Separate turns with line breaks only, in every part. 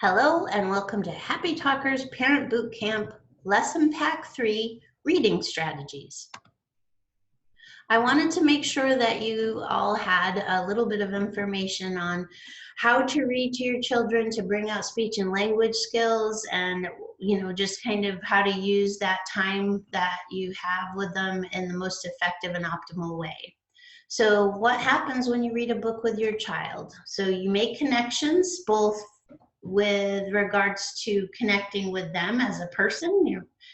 Hello and welcome to Happy Talkers Parent Bootcamp Lesson Pack 3 Reading Strategies. I wanted to make sure that you all had a little bit of information on how to read to your children to bring out speech and language skills and just kind of how to use that time that you have with them in the most effective and optimal way. So what happens when you read a book with your child? So you make connections both with regards to connecting with them as a person,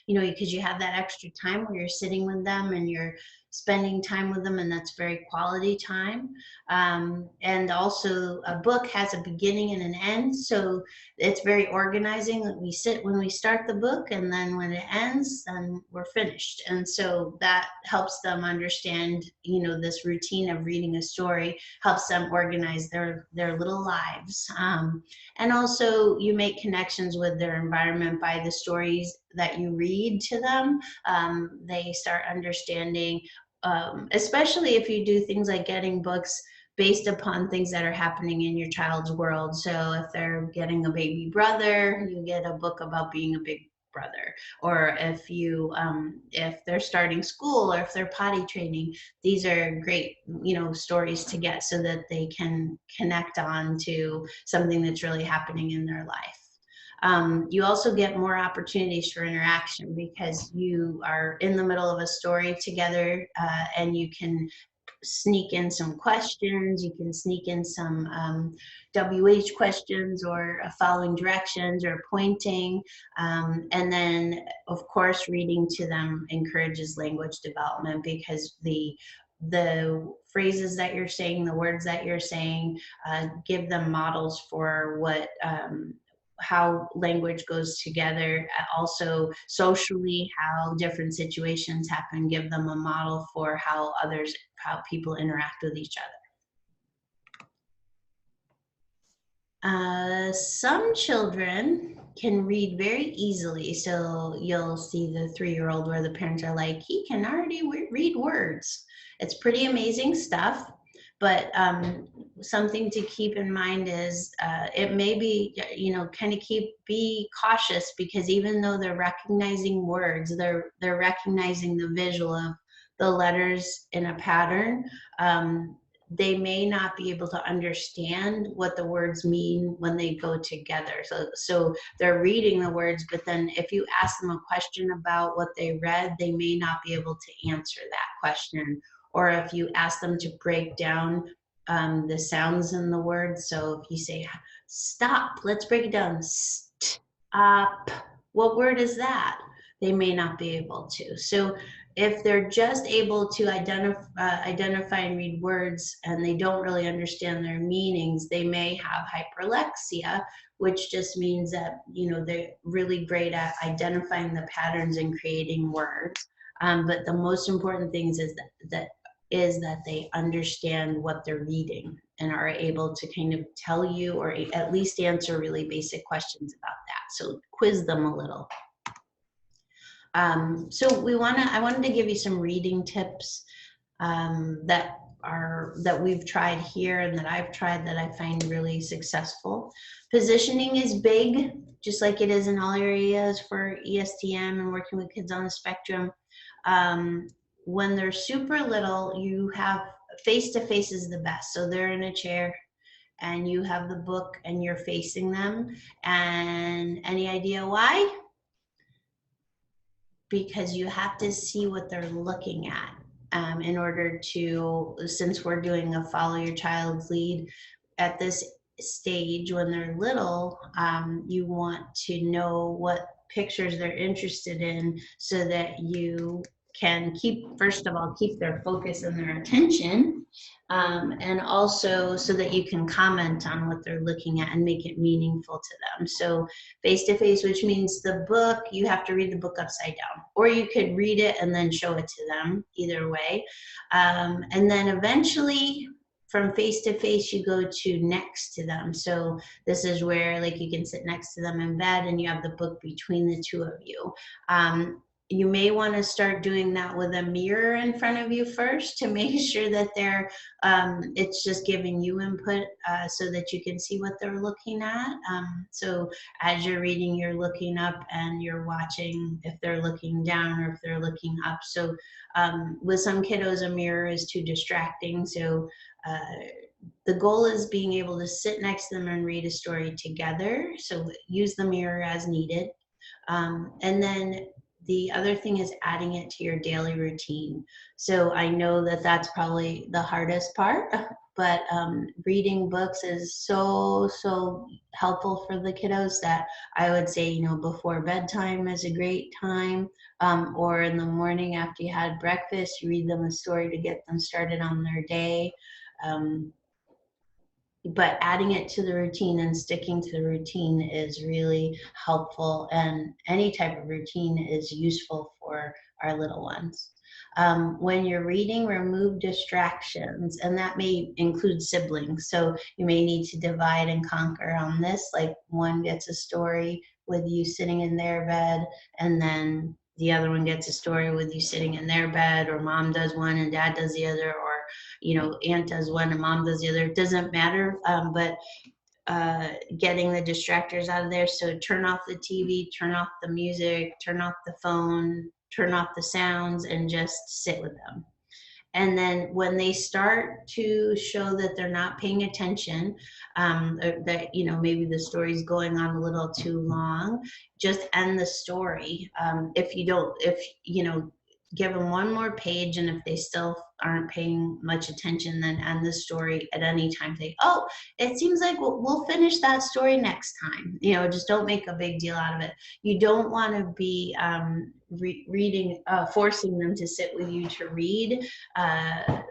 because you have that extra time where you're sitting with them and you're spending time with them, and that's very quality time. And also a book has a beginning and an end, so it's very organizing. That we sit when we start the book, and then when it ends, then we're finished. And so that helps them understand, this routine of reading a story helps them organize their little lives. And also you make connections with their environment by the stories that you read to them. They start understanding, especially if you do things like getting books based upon things that are happening in your child's world. So if they're getting a baby brother, you get a book about being a big brother. Or if they're starting school, or if they're potty training, these are great, stories to get so that they can connect on to something that's really happening in their life. You also get more opportunities for interaction because you are in the middle of a story together, and you can sneak in some questions. You can sneak in some WH questions, or following directions, or pointing. And then, of course, reading to them encourages language development because the phrases that you're saying, the words that you're saying, give them models for how language goes together. Also socially, how different situations happen, give them a model for how people interact with each other. Some children can read very easily. So you'll see the 3-year-old where the parents are like, he can already read words. It's pretty amazing stuff. But something to keep in mind is it may be, be cautious, because even though they're recognizing words, they're recognizing the visual of the letters in a pattern. They may not be able to understand what the words mean when they go together. So they're reading the words, but then if you ask them a question about what they read, they may not be able to answer that question. Or if you ask them to break down the sounds in the words. So if you say, stop, let's break it down. Stop. What word is that? They may not be able to. So if they're just able to identify and read words, and they don't really understand their meanings, they may have hyperlexia, which just means that, they're really great at identifying the patterns and creating words. But the most important thing is that they understand what they're reading and are able to kind of tell you, or at least answer really basic questions about that. So quiz them a little. So I wanted to give you some reading tips that we've tried here, and that I've tried, that I find really successful. Positioning is big, just like it is in all areas for ESTM and working with kids on the spectrum. When they're super little, you have face-to-face is the best. So they're in a chair and you have the book and you're facing them. And any idea why? Because you have to see what they're looking at in order to, since we're doing a follow your child's lead at this stage when they're little, you want to know what pictures they're interested in, so that you can first of all, keep their focus and their attention, and also so that you can comment on what they're looking at and make it meaningful to them. So face-to-face, which means the book, you have to read the book upside down, or you could read it and then show it to them, either way. And then eventually, from face-to-face, you go to next to them. So this is where, like, you can sit next to them in bed and you have the book between the two of you. you may want to start doing that with a mirror in front of you first to make sure that it's just giving you input so that you can see what they're looking at. So as you're reading, you're looking up and you're watching if they're looking down or if they're looking up. So with some kiddos, a mirror is too distracting. So the goal is being able to sit next to them and read a story together. So use the mirror as needed. And then the other thing is adding it to your daily routine. So I know that that's probably the hardest part, but reading books is so helpful for the kiddos that I would say, you know, before bedtime is a great time, or in the morning after you had breakfast, you read them a story to get them started on their day. But adding it to the routine and sticking to the routine is really helpful, and any type of routine is useful for our little ones. When you're reading, remove distractions, and that may include siblings. So you may need to divide and conquer on this, like one gets a story with you sitting in their bed, and then the other one gets a story with you sitting in their bed, or mom does one and dad does the other, or you know, aunt does one and mom does the other. It doesn't matter, but getting the distractors out of there. So turn off the TV, turn off the music, turn off the phone, turn off the sounds, and just sit with them. And then when they start to show that they're not paying attention, or that, you know, maybe the story's going on a little too long, just end the story. If you know, give them one more page, and if they still aren't paying much attention, then end the story at any time. Say, oh, it seems like we'll finish that story next time. You know, just don't make a big deal out of it. You don't want to be reading, forcing them to sit with you to read.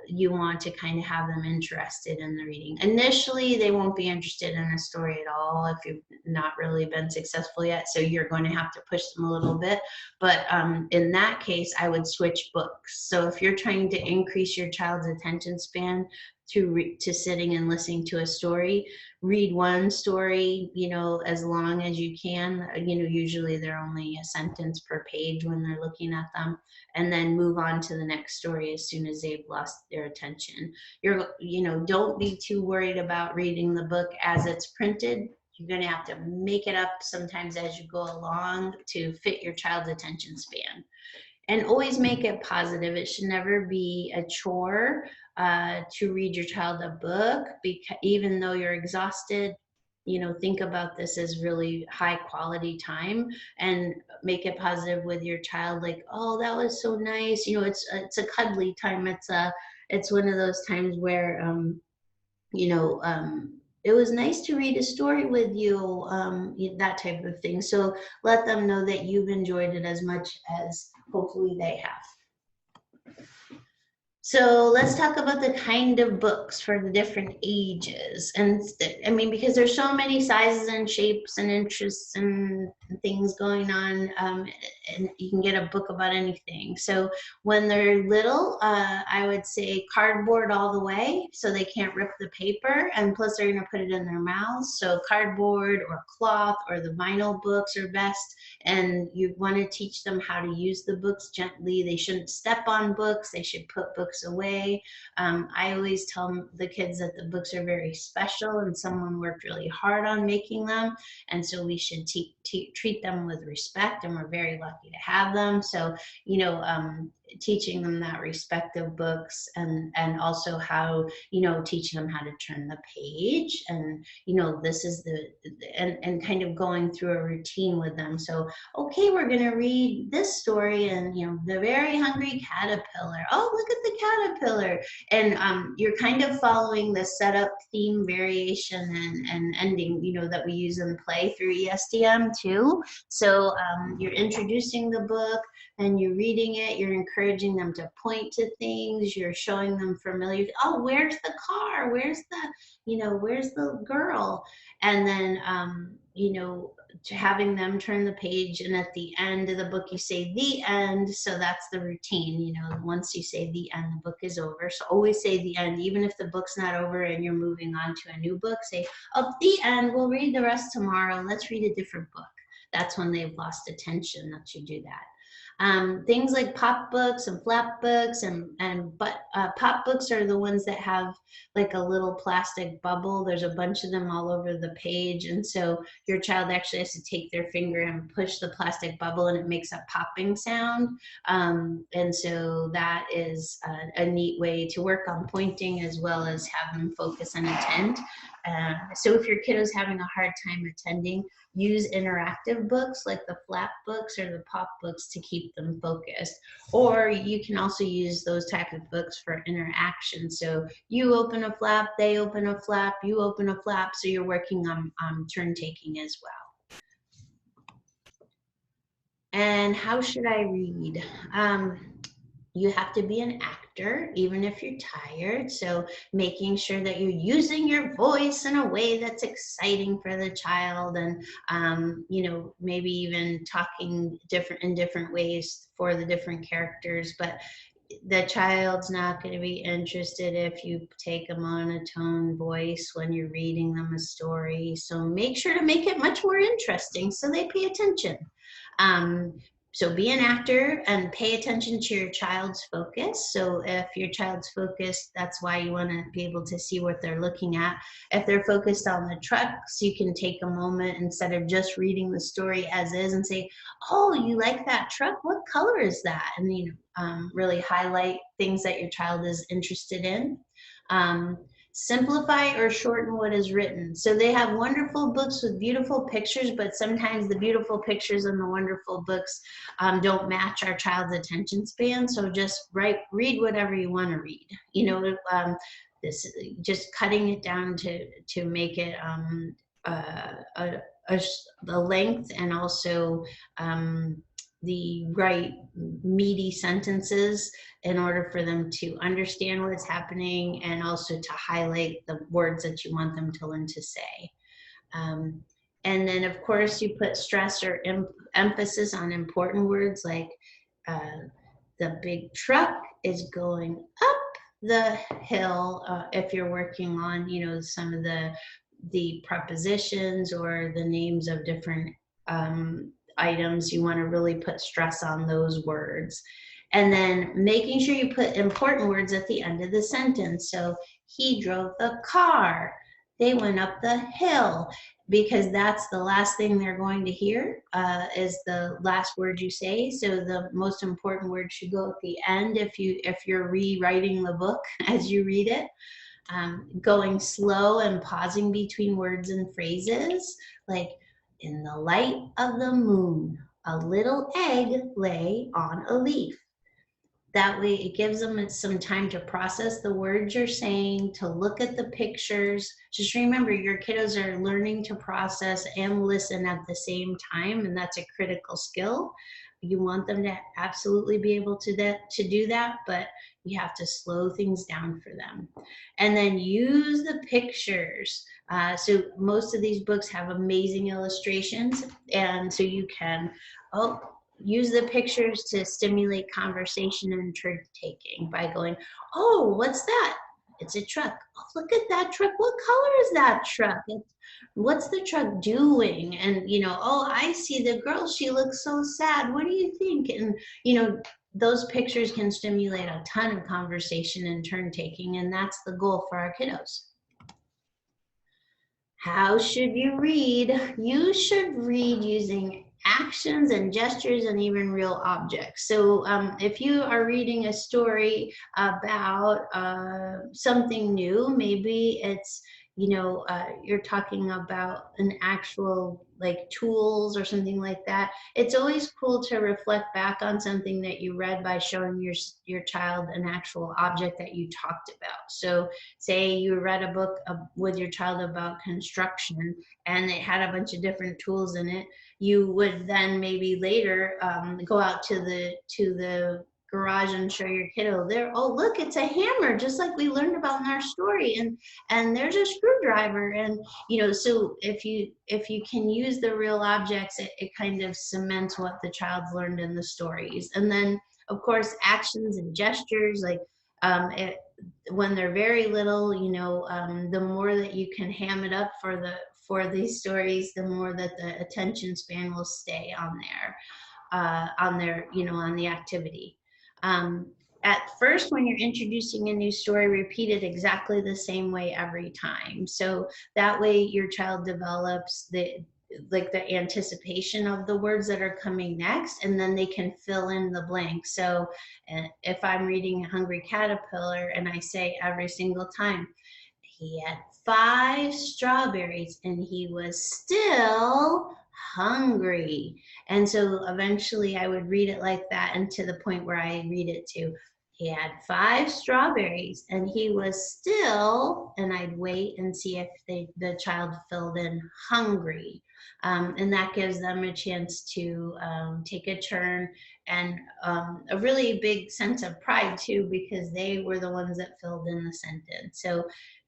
You want to kind of have them interested in the reading. Initially, they won't be interested in a story at all if you've not really been successful yet. So you're going to have to push them a little bit. But in that case, I would switch books. So if you're trying to increase your child's attention span to sitting and listening to a story, read one story, you know, as long as you can. You know, usually they're only a sentence per page when they're looking at them, and then move on to the next story as soon as they've lost their attention. You know, don't be too worried about reading the book as it's printed. You're going to have to make it up sometimes as you go along to fit your child's attention span. And always make it positive. It should never be a chore to read your child a book, because even though you're exhausted, you know, think about this as really high quality time, and make it positive with your child. Like, oh, that was so nice. You know, it's a cuddly time. It's one of those times where, you know, it was nice to read a story with you, that type of thing. So let them know that you've enjoyed it as much as hopefully they have. So let's talk about the kind of books for the different ages. And I mean, because there's so many sizes and shapes and interests and things going on, and you can get a book about anything. So when they're little, I would say cardboard all the way, so they can't rip the paper, and plus they're gonna put it in their mouths. So cardboard or cloth or the vinyl books are best. And you wanna teach them how to use the books gently. They shouldn't step on books. They should put books away. I always tell the kids that the books are very special and someone worked really hard on making them, and so we should treat them with respect, and we're very lucky to have them. So, you know, teaching them that respect of books, and also how, you know, teaching them how to turn the page, and, you know, this is and kind of going through a routine with them. So, okay, we're going to read this story, and, you know, the very hungry caterpillar. Oh, look at the caterpillar. And you're kind of following the setup, theme, variation, and ending, you know, that we use in play through ESDM too. So you're introducing the book and you're reading it, you're encouraging them to point to things, you're showing them familiar, oh, where's the car? Where's the, you know, where's the girl? And then, you know, to having them turn the page, and at the end of the book you say the end. So that's the routine, you know, once you say the end, the book is over. So always say the end, even if the book's not over and you're moving on to a new book, say, oh, the end, we'll read the rest tomorrow, let's read a different book. That's when they've lost attention that you do that. Things like pop books and flap books but pop books are the ones that have like a little plastic bubble. There's a bunch of them all over the page, and so your child actually has to take their finger and push the plastic bubble, and it makes a popping sound. And so that is a neat way to work on pointing as well as have them focus and attend. So if your kiddo's having a hard time attending, use interactive books like the flap books or the pop books to keep them focused. Or you can also use those type of books for interaction. So you open a flap, they open a flap, you open a flap, so you're working on turn taking as well. And how should I read? You have to be an actor, even if you're tired. So making sure that you're using your voice in a way that's exciting for the child, and maybe even talking in different ways for the different characters. But the child's not going to be interested if you take a monotone voice when you're reading them a story. So make sure to make it much more interesting so they pay attention. So be an actor and pay attention to your child's focus. So if your child's focused, that's why you want to be able to see what they're looking at. If they're focused on the trucks, you can take a moment instead of just reading the story as is and say, oh, you like that truck? What color is that? And really highlight things that your child is interested in. Simplify or shorten what is written. So they have wonderful books with beautiful pictures, but sometimes the beautiful pictures and the wonderful books don't match our child's attention span. So just read whatever you want to read. This just cutting it down to make it the length and also the right meaty sentences in order for them to understand what's happening and also to highlight the words that you want them to learn to say. And then of course you put stress or emphasis on important words like the big truck is going up the hill. If you're working on, some of the prepositions or the names of different items, you want to really put stress on those words. And then making sure you put important words at the end of the sentence. So he drove the car, they went up the hill, because that's the last thing they're going to hear is the last word you say. So the most important word should go at the end if you're rewriting the book as you read it. Going slow and pausing between words and phrases, like, in the light of the moon, a little egg lay on a leaf. That way it gives them some time to process the words you're saying, to look at the pictures. Just remember, your kiddos are learning to process and listen at the same time, and that's a critical skill. You want them to absolutely be able to do that, but you have to slow things down for them. And then use the pictures. So most of these books have amazing illustrations, and so you can use the pictures to stimulate conversation and turn taking by going, oh, what's that? It's a truck. Oh, look at that truck. What color is that truck? What's the truck doing? And, oh, I see the girl. She looks so sad. What do you think? And, those pictures can stimulate a ton of conversation and turn taking, and that's the goal for our kiddos. How should you read? You should read using actions and gestures and even real objects. So if you are reading a story about something new, maybe it's, you're talking about an actual like tools or something like that. It's always cool to reflect back on something that you read by showing your child an actual object that you talked about. So say you read a book with your child about construction and it had a bunch of different tools in it. You would then maybe later go out to the garage and show your kiddo there, oh, look, it's a hammer, just like we learned about in our story, and there's a screwdriver. And so if you can use the real objects, it kind of cements what the child's learned in the stories. And then of course actions and gestures, like when they're very little, the more that you can ham it up for these stories, the more that the attention span will stay on there. on their, on the activity. At first, when you're introducing a new story, repeat it exactly the same way every time. So that way your child develops the anticipation of the words that are coming next, and then they can fill in the blanks. So if I'm reading Hungry Caterpillar and I say every single time, he had 5 strawberries and he was still hungry. And so eventually I would read it like that, and to the point where I read it to, he had 5 strawberries and he was still, and I'd wait and see if the child filled in hungry. And that gives them a chance to take a turn, and a really big sense of pride too, because they were the ones that filled in the sentence. So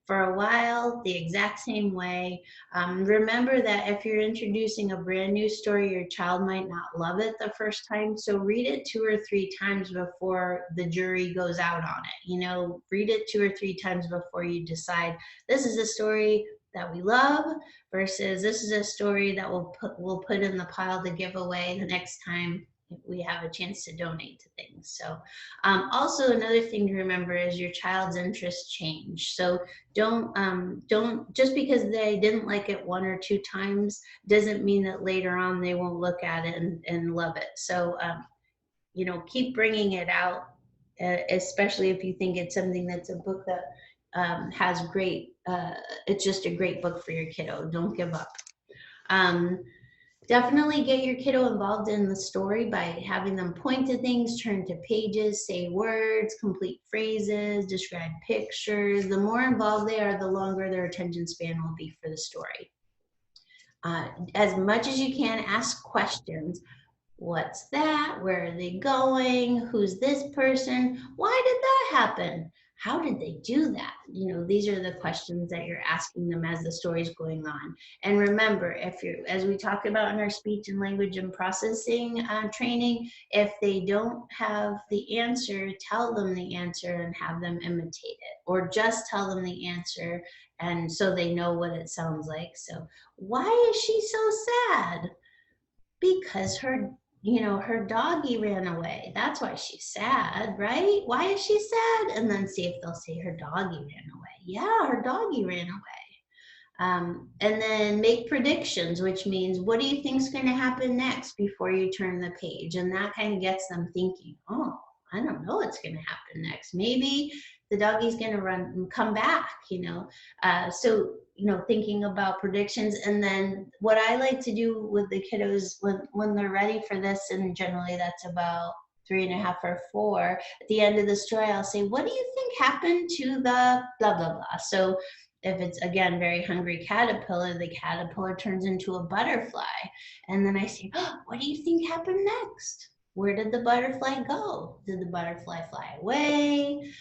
for a while, the exact same way. Remember that if you're introducing a brand new story, your child might not love it the first time. So read it 2 or 3 times before the jury goes out on it. Read it 2 or 3 times before you decide this is a story that we love versus this is a story that we'll put in the pile to give away the next time we have a chance to donate to things. So also another thing to remember is your child's interests change. So don't just because they didn't like it 1 or 2 times doesn't mean that later on they won't look at it and love it. So keep bringing it out, especially if you think it's something that's a book that has great, it's just a great book for your kiddo. Don't give up. Definitely get your kiddo involved in the story by having them point to things, turn to pages, say words, complete phrases, describe pictures. The more involved they are, the longer their attention span will be for the story. As much as you can, ask questions. What's that? Where are they going? Who's this person? Why did that happen? How did they do that? These are the questions that you're asking them as the story's going on. And remember, as we talked about in our speech and language and processing training, if they don't have the answer, tell them the answer and have them imitate it, or just tell them the answer and so they know what it sounds like. So, why is she so sad? Because her doggy ran away. That's why she's sad, right? Why is she sad? And then see if they'll say her doggy ran away. Yeah, her doggy ran away. And then make predictions, which means, what do you think is going to happen next before you turn the page? And that kind of gets them thinking, oh, I don't know what's going to happen next. Maybe the doggy's going to run and come back, So, thinking about predictions. And then what I like to do with the kiddos when they're ready for this, and generally that's about 3.5 or 4, at the end of the story, I'll say, what do you think happened to the blah, blah, blah? So if it's, again, very hungry caterpillar, the caterpillar turns into a butterfly. And then I say, oh, what do you think happened next? Where did the butterfly go? Did the butterfly fly away?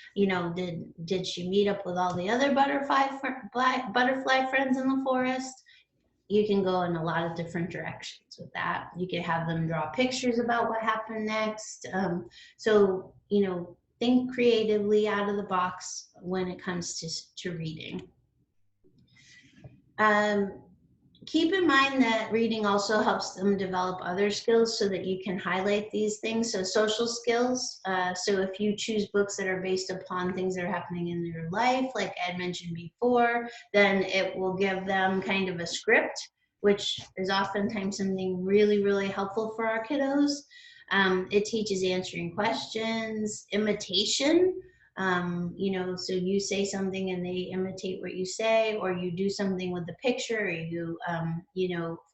Did she meet up with all the other butterfly friends in the forest? You can go in a lot of different directions with that. You can have them draw pictures about what happened next. So, think creatively out of the box when it comes to reading. Keep in mind that reading also helps them develop other skills so that you can highlight these things. So social skills. So if you choose books that are based upon things that are happening in their life, like Ed mentioned before, then it will give them kind of a script, which is oftentimes something really, really helpful for our kiddos. It teaches answering questions, imitation. So you say something and they imitate what you say, or you do something with the picture, or you,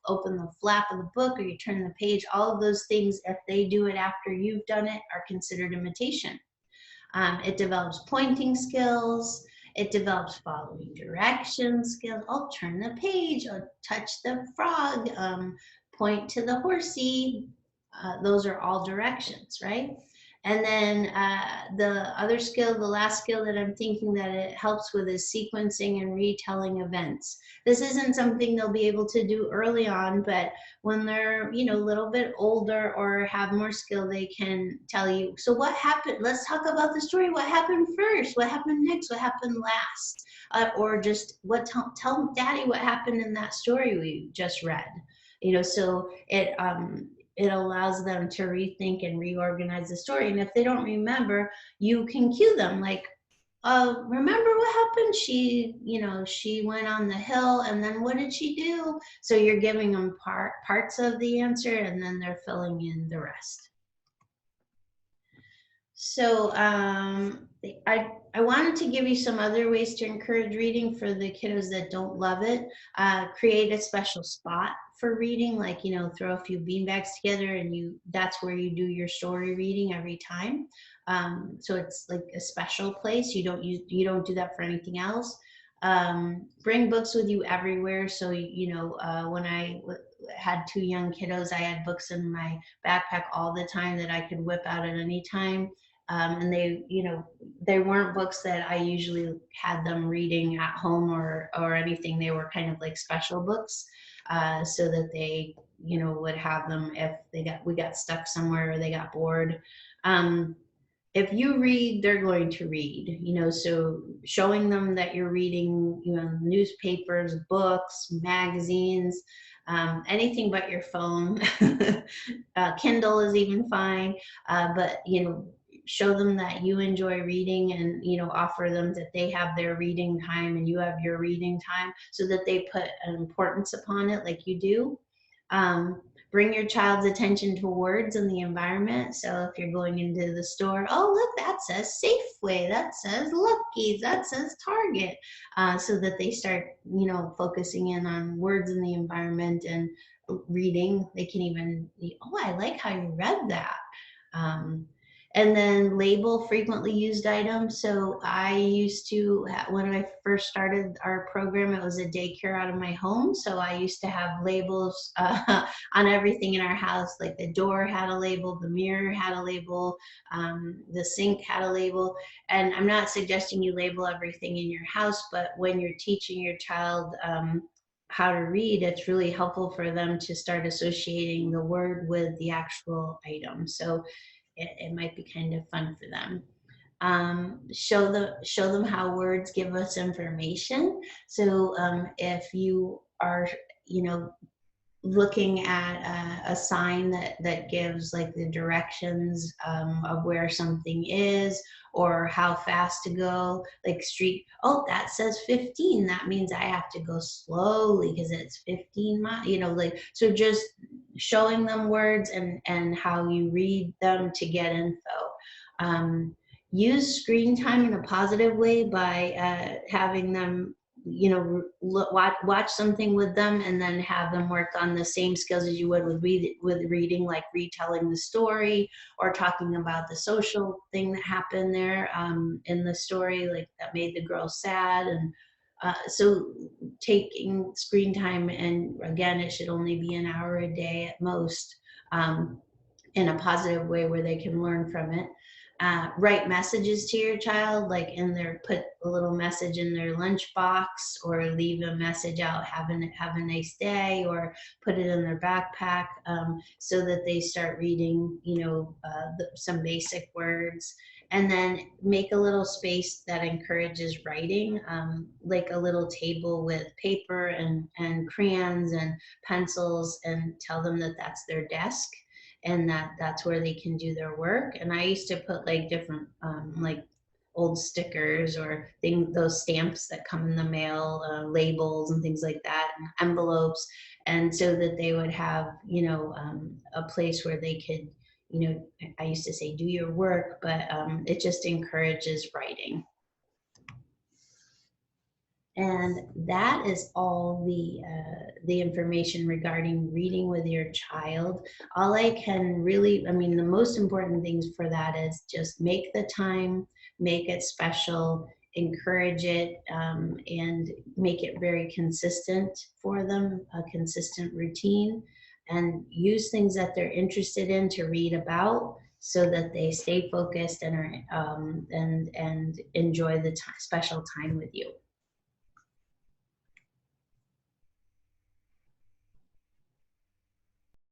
open the flap of the book, or you turn the page. All of those things, if they do it after you've done it, are considered imitation. It develops pointing skills. It develops following directions skills. Oh, turn the page, or touch the frog, point to the horsey. Those are all directions, right? And then the other skill, the last skill that I'm thinking that it helps with is sequencing and retelling events. This isn't something they'll be able to do early on, but when they're, a little bit older or have more skill, they can tell you, so what happened? Let's talk about the story. What happened first? What happened next? What happened last? Or just tell Daddy what happened in that story we just read. So it it allows them to rethink and reorganize the story. And if they don't remember, you can cue them like, remember what happened? She went on the hill, and then what did she do? So you're giving them parts of the answer, and then they're filling in the rest. So I wanted to give you some other ways to encourage reading for the kiddos that don't love it. Create a special spot for reading, like, throw a few beanbags together, and that's where you do your story reading every time. So it's like a special place. You don't do that for anything else. Bring books with you everywhere. So when I had 2 young kiddos, I had books in my backpack all the time that I could whip out at any time. And they weren't books that I usually had them reading at home or anything. They were kind of like special books, so that they, would have them if we got stuck somewhere or they got bored. If you read, they're going to read, so showing them that you're reading, newspapers, books, magazines, anything but your phone. Kindle is even fine, but show them that you enjoy reading, and offer them that they have their reading time and you have your reading time, so that they put an importance upon it like you do. Bring your child's attention to words in the environment. So if you're going into the store, oh, look, that says Safeway, that says Lucky's, that says Target, so that they start focusing in on words in the environment and reading. They can even, oh, I like how you read that. And then label frequently used items. So I used to, when I first started our program, it was a daycare out of my home. So I used to have labels on everything in our house. Like the door had a label, the mirror had a label, the sink had a label. And I'm not suggesting you label everything in your house, but when you're teaching your child how to read, it's really helpful for them to start associating the word with the actual item. So it might be kind of fun for them. Show them how words give us information. So if you are, looking at a sign that gives like the directions of where something is, or how fast to go, like street, oh, that says 15, that means I have to go slowly because it's 15 miles, like, so just showing them words and how you read them to get info. Use screen time in a positive way by having them watch something with them, and then have them work on the same skills as you would with reading, like retelling the story or talking about the social thing that happened there in the story, like that made the girl sad. And so taking screen time, and again, it should only be an hour a day at most, in a positive way where they can learn from it. Write messages to your child, like put a little message in their lunchbox, or leave a message out, have a nice day, or put it in their backpack, so that they start reading, some basic words. And then make a little space that encourages writing, like a little table with paper and crayons and pencils, and tell them that that's their desk, and that's where they can do their work. And I used to put like different like old stickers or those stamps that come in the mail, labels and things like that, and envelopes, and so that they would have a place where they could, I used to say do your work, but it just encourages writing. And that is all the information regarding reading with your child. All I can really, the most important things for that is just make the time, make it special, encourage it, and make it very consistent for them, a consistent routine, and use things that they're interested in to read about, so that they stay focused and are and enjoy the special time with you.